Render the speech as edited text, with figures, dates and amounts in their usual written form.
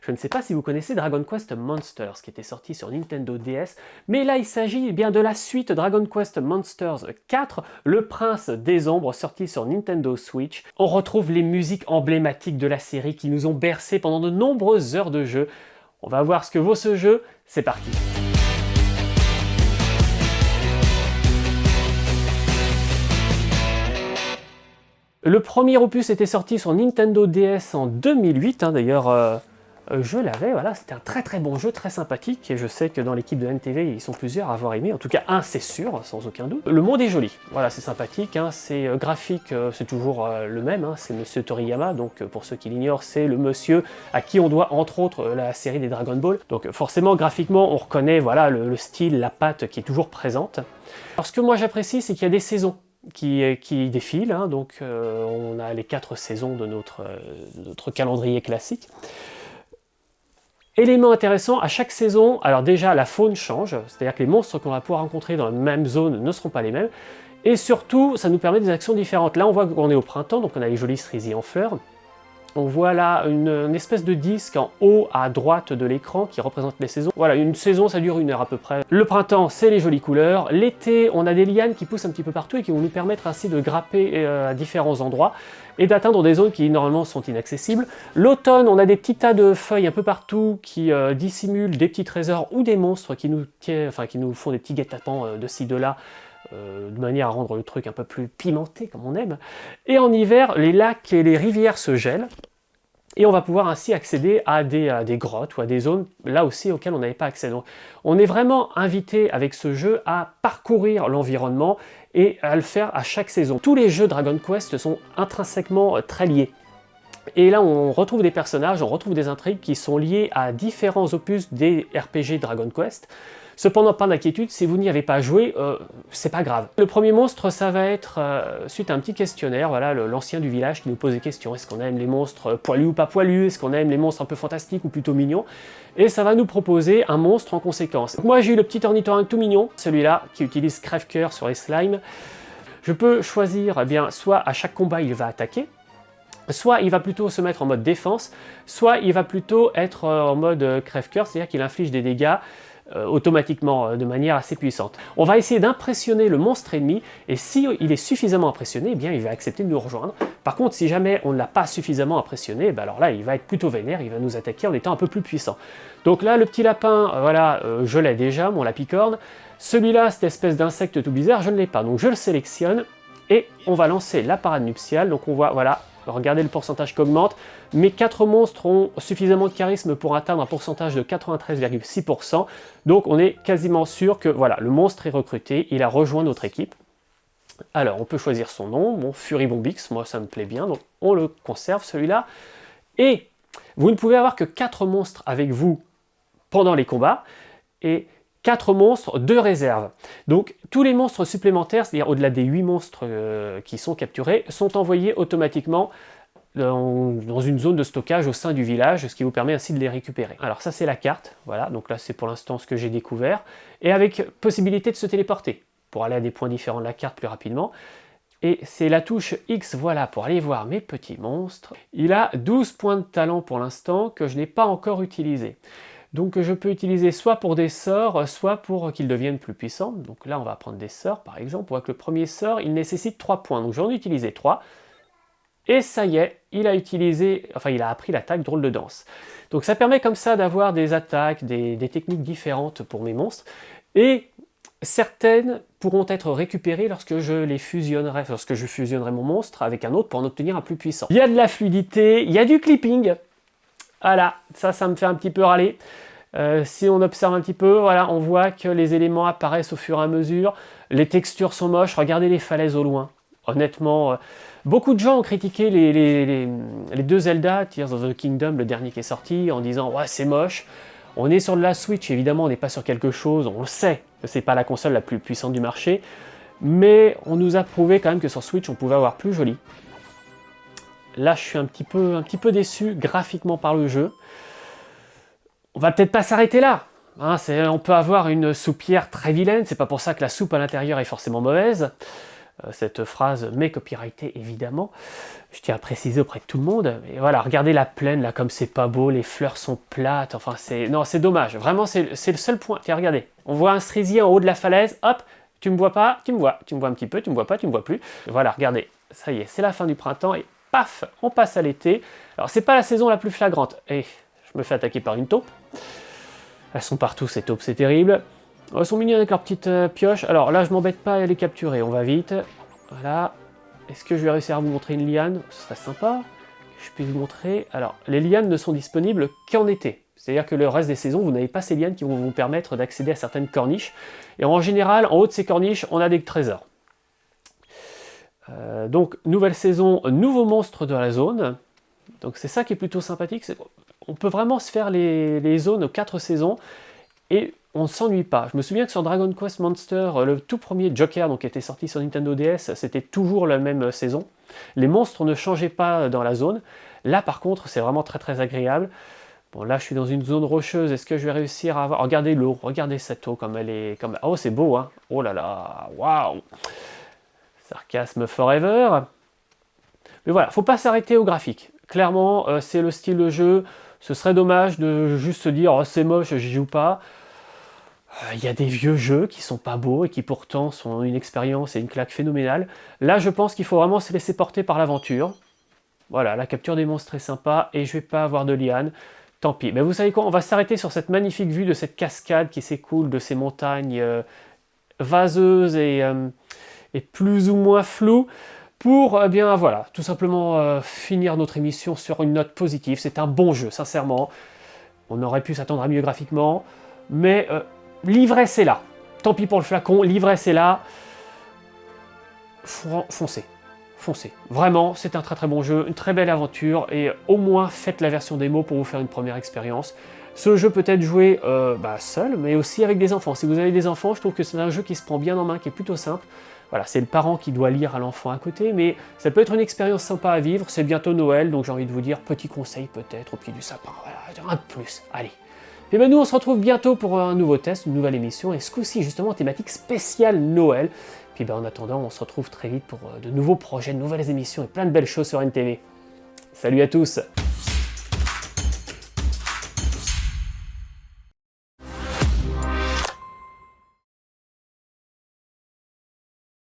Je ne sais pas si vous connaissez Dragon Quest Monsters, qui était sorti sur Nintendo DS, mais là il s'agit bien de la suite Dragon Quest Monsters 4, Le Prince des Ombres, sorti sur Nintendo Switch. On retrouve les musiques emblématiques de la série qui nous ont bercés pendant de nombreuses heures de jeu. On va voir ce que vaut ce jeu, c'est parti. Le premier opus était sorti sur Nintendo DS en 2008, d'ailleurs je l'avais, voilà, c'était un très bon jeu, très sympathique, et je sais que dans l'équipe de NTV, ils sont plusieurs à avoir aimé, en tout cas un c'est sûr, sans aucun doute. Le monde est joli, voilà, c'est sympathique, c'est graphique, c'est toujours le même, c'est Monsieur Toriyama, donc pour ceux qui l'ignorent, c'est le monsieur à qui on doit entre autres la série des Dragon Ball, donc forcément graphiquement on reconnaît voilà, le style, la patte qui est toujours présente. Alors ce que moi j'apprécie, c'est qu'il y a des saisons qui défilent, donc on a les 4 saisons de notre calendrier classique. Élément intéressant, à chaque saison, alors déjà la faune change, c'est-à-dire que les monstres qu'on va pouvoir rencontrer dans la même zone ne seront pas les mêmes, et surtout ça nous permet des actions différentes. Là on voit qu'on est au printemps, donc on a les jolis cerisiers en fleurs. On voit là une espèce de disque en haut à droite de l'écran qui représente les saisons. Voilà, une saison ça dure 1 heure à peu près. Le printemps c'est les jolies couleurs. L'été on a des lianes qui poussent un petit peu partout et qui vont nous permettre ainsi de grapper à différents endroits et d'atteindre des zones qui normalement sont inaccessibles. L'automne on a des petits tas de feuilles un peu partout qui dissimulent des petits trésors ou des monstres qui nous font des petits guet-apens de ci de là. De manière à rendre le truc un peu plus pimenté comme on aime. Et en hiver, les lacs et les rivières se gèlent, et on va pouvoir ainsi accéder à des grottes ou à des zones là aussi auxquelles on n'avait pas accès. Donc, on est vraiment invité avec ce jeu à parcourir l'environnement et à le faire à chaque saison. Tous les jeux Dragon Quest sont intrinsèquement très liés. Et là on retrouve des personnages, on retrouve des intrigues qui sont liées à différents opus des RPG Dragon Quest. Cependant, pas d'inquiétude, si vous n'y avez pas joué, c'est pas grave. Le premier monstre, ça va être, suite à un petit questionnaire, voilà, l'ancien du village qui nous pose des questions. Est-ce qu'on aime les monstres poilus ou pas poilus? Est-ce qu'on aime les monstres un peu fantastiques ou plutôt mignons? Et ça va nous proposer un monstre en conséquence. Donc moi j'ai eu le petit ornithorynque tout mignon, celui-là, qui utilise crève-cœur sur les slimes. Je peux choisir, soit à chaque combat il va attaquer, soit il va plutôt se mettre en mode défense, soit il va plutôt être en mode crève-cœur, c'est-à-dire qu'il inflige des dégâts automatiquement de manière assez puissante. On va essayer d'impressionner le monstre ennemi, et si il est suffisamment impressionné, eh bien il va accepter de nous rejoindre. Par contre, si jamais on ne l'a pas suffisamment impressionné, alors là il va être plutôt vénère, il va nous attaquer en étant un peu plus puissant. Donc là le petit lapin, voilà, je l'ai déjà, mon lapicorne. Celui-là, cette espèce d'insecte tout bizarre, je ne l'ai pas, donc je le sélectionne, et on va lancer la parade nuptiale. Donc on voit, voilà, regardez le pourcentage qui augmente. Mes 4 monstres ont suffisamment de charisme pour atteindre un pourcentage de 93,6%. Donc on est quasiment sûr que voilà, le monstre est recruté, il a rejoint notre équipe. Alors on peut choisir son nom, mon Furibombix, moi ça me plaît bien, donc on le conserve celui-là. Et vous ne pouvez avoir que 4 monstres avec vous pendant les combats, et 4 monstres de réserve. Donc tous les monstres supplémentaires, c'est-à-dire au-delà des 8 monstres qui sont capturés, sont envoyés automatiquement dans une zone de stockage au sein du village, ce qui vous permet ainsi de les récupérer. Alors ça c'est la carte, voilà, donc là c'est pour l'instant ce que j'ai découvert, et avec possibilité de se téléporter, pour aller à des points différents de la carte plus rapidement. Et c'est la touche X, voilà, pour aller voir mes petits monstres. Il a 12 points de talent pour l'instant, que je n'ai pas encore utilisé. Donc je peux utiliser soit pour des sorts, soit pour qu'ils deviennent plus puissants. Donc là on va prendre des sorts par exemple. On voit que le premier sort il nécessite 3 points. Donc j'en ai utilisé 3. Et ça y est, il a appris l'attaque drôle de danse. Donc ça permet comme ça d'avoir des attaques, des techniques différentes pour mes monstres. Et certaines pourront être récupérées lorsque je fusionnerai mon monstre avec un autre pour en obtenir un plus puissant. Il y a de la fluidité, il y a du clipping. Voilà, ça me fait un petit peu râler. Si on observe un petit peu, voilà, on voit que les éléments apparaissent au fur et à mesure. Les textures sont moches, regardez les falaises au loin. Honnêtement, beaucoup de gens ont critiqué les 2 Zelda, Tears of the Kingdom, le dernier qui est sorti, en disant « ouais, c'est moche ». On est sur de la Switch, évidemment, on n'est pas sur quelque chose, on le sait que c'est pas la console la plus puissante du marché, mais on nous a prouvé quand même que sur Switch, on pouvait avoir plus joli. Là, je suis un petit peu déçu graphiquement par le jeu. On va peut-être pas s'arrêter là. On peut avoir une soupière très vilaine, c'est pas pour ça que la soupe à l'intérieur est forcément mauvaise. cette phrase, mais copyrightée évidemment. Je tiens à préciser auprès de tout le monde. Mais voilà, regardez la plaine là, comme c'est pas beau, les fleurs sont plates, enfin non, c'est dommage. Vraiment, c'est le seul point. Tiens, regardez, on voit un cerisier en haut de la falaise, hop, tu me vois pas, tu me vois un petit peu, tu me vois pas, tu me vois plus. Voilà, regardez, ça y est, c'est la fin du printemps et paf, on passe à l'été. Alors c'est pas la saison la plus flagrante. Et je me fais attaquer par une taupe. Elles sont partout ces taupes, c'est terrible. Elles sont mignonnes avec leurs petites pioches. Alors là, je m'embête pas à les capturer, on va vite. Voilà. Est-ce que je vais réussir à vous montrer une liane? Ce serait sympa que je puisse vous montrer. Alors, les lianes ne sont disponibles qu'en été. C'est-à-dire que le reste des saisons, vous n'avez pas ces lianes qui vont vous permettre d'accéder à certaines corniches. Et en général, en haut de ces corniches, on a des trésors. Donc, nouvelle saison, nouveau monstre de la zone. Donc c'est ça qui est plutôt sympathique. On peut vraiment se faire les zones aux 4 saisons et on ne s'ennuie pas. Je me souviens que sur Dragon Quest Monster, le tout premier Joker, donc qui était sorti sur Nintendo DS, c'était toujours la même saison. Les monstres ne changeaient pas dans la zone. Là par contre, c'est vraiment très très agréable. Bon là je suis dans une zone rocheuse, est-ce que je vais réussir à avoir... Regardez l'eau, regardez cette eau comme elle est... Oh c'est beau hein. Oh là là, waouh. Sarcasme forever. Mais voilà, faut pas s'arrêter au graphique. Clairement, c'est le style de jeu. Ce serait dommage de juste se dire oh, c'est moche, j'y joue pas. Il y a des vieux jeux qui sont pas beaux et qui pourtant sont une expérience et une claque phénoménale. Là, je pense qu'il faut vraiment se laisser porter par l'aventure. Voilà, la capture des monstres est sympa et je vais pas avoir de liane. Tant pis. Mais vous savez quoi, on va s'arrêter sur cette magnifique vue de cette cascade qui s'écoule de ces montagnes vaseuses et plus ou moins floues. Pour, bien voilà, tout simplement finir notre émission sur une note positive. C'est un bon jeu, sincèrement. On aurait pu s'attendre à mieux graphiquement, mais l'ivresse est là. Tant pis pour le flacon, l'ivresse est là. Foncez, foncez. Vraiment, c'est un très très bon jeu, une très belle aventure, et au moins faites la version démo pour vous faire une première expérience. Ce jeu peut être joué seul, mais aussi avec des enfants. Si vous avez des enfants, je trouve que c'est un jeu qui se prend bien en main, qui est plutôt simple. Voilà, c'est le parent qui doit lire à l'enfant à côté, mais ça peut être une expérience sympa à vivre. C'est bientôt Noël, donc j'ai envie de vous dire, petit conseil peut-être au pied du sapin. Voilà, un de plus, allez. Et ben nous, on se retrouve bientôt pour un nouveau test, une nouvelle émission, et ce coup-ci, justement, thématique spéciale Noël. Puis ben, en attendant, on se retrouve très vite pour de nouveaux projets, de nouvelles émissions et plein de belles choses sur NTV. Salut à tous!